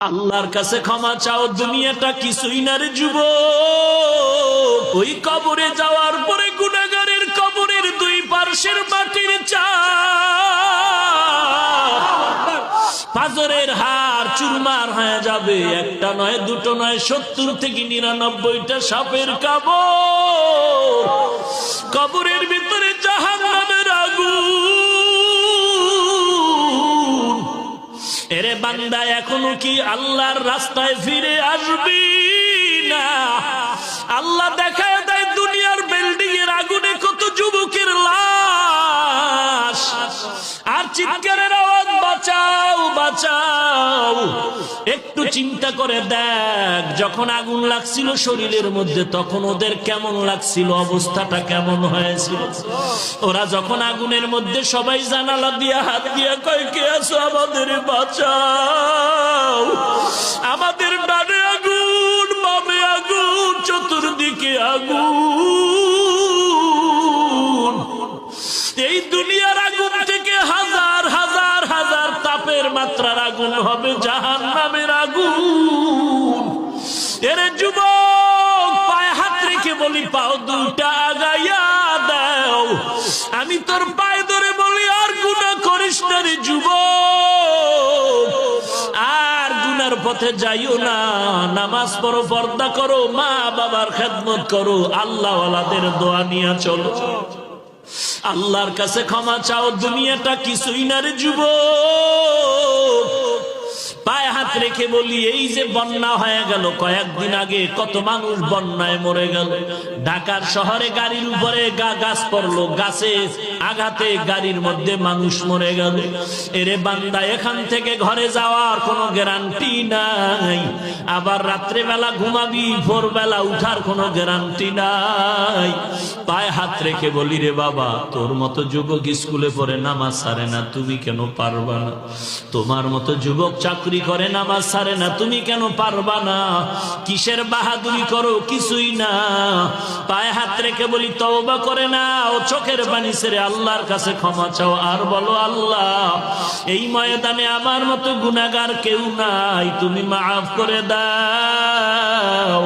আল্লাহর কাছে ক্ষমা চাও, দুনিয়াটা কিছুই না রে যুবক। ওই কবরে যাওয়ার পরে গুনাহগারের কবরের দুই পার্শ্বের মাটির চাপ পাজরের হাড় চুরমার হয়ে যাবে। একটা নয়, দুটো নয়, 70 থেকে 99টা সাপের কবর। কবরের ভিতরে জাহান্নামের আগুন। এরে বান্দা, এখনো কি আল্লাহর রাস্তায় ফিরে আসবি না? আল্লাহ দেখায় দেয় দুনিয়ার বিল্ডিং এর আগুনে কত যুবকের লাশ, আর চিৎকারের আওয়াজ, বাঁচাও বাঁচাও। একটু চিন্তা করে দেখ, যখন আগুন লাগছিল শরীরের মধ্যে তখন ওদের কেমন লাগছিল, অবস্থাটা কেমন হয়েছিল। ওরা যখন আগুনের মধ্যে সবাই জানালা দিয়ে হাত দিয়ে কয়, কে আছো, আমাদের বাঁচাও। আমাদের ডানে আগুন, বামে আগুন, চতুর্দিকে আগুন। এই দুনিয়ার আগুন থেকে হাজার হাজার হাজার তাপের মাত্রার আগুন হবে জাহান্নামের আগুন। এরে যুবক, পায়ে হাত রেখে বলি, পাও দুটা আগাইয়া দাও। আমি তোর পায়ে ধরে বলি, আর গুনাহ করিস না রে যুবক, আর গুনার পথে যাইও না। নামাজ পড়ো, পর্দা করো, মা বাবার খেদমত করো, আল্লাহ ওয়ালাদের দোয়া নিয়ে চলো। আল্লাহর কাছে ক্ষমা চাও, দুনিয়াটা কিছুই না রে যুবক। পায়ে হাত রেখে বলি, এই যে বন্যা হয়ে গেল কয়েকদিন আগে, কত মানুষ বন্যায় মরে গেল। ঢাকার শহরে গাড়ির উপরে গাছ পড়লো, গাছে আঘাতে গাড়ির মধ্যে মানুষ মরে গেল। এরে বান্দা, এখান থেকে ঘরে যাওয়ার কোনো গ্যারান্টি নাই। আবার রাত্রে বেলা ঘুমাবি, ভোরবেলা উঠার কোনো গ্যারান্টি নাই। পায়ে হাত রেখে বলি, রে বাবা, তোর মতো যুবক স্কুলে পড়ে নামাজ ছাড়ে না, তুমি কেন পারবা না? তোমার মতো যুবক চাকরি করে নামাজ ছাড়ে না, তুমি কেন পারবা না? কিসের বাহাদুরি করো? কিছুই না। পায়ে হাত রেখে বলি, তওবা করে না ও চোখের পানি ছেড়ে আল্লাহর কাছে ক্ষমা চাও, আর বলো, আল্লাহ, এই ময়দানে আমার মতো গুনাহগার কেউ নাই, তুমি মাফ করে দাও।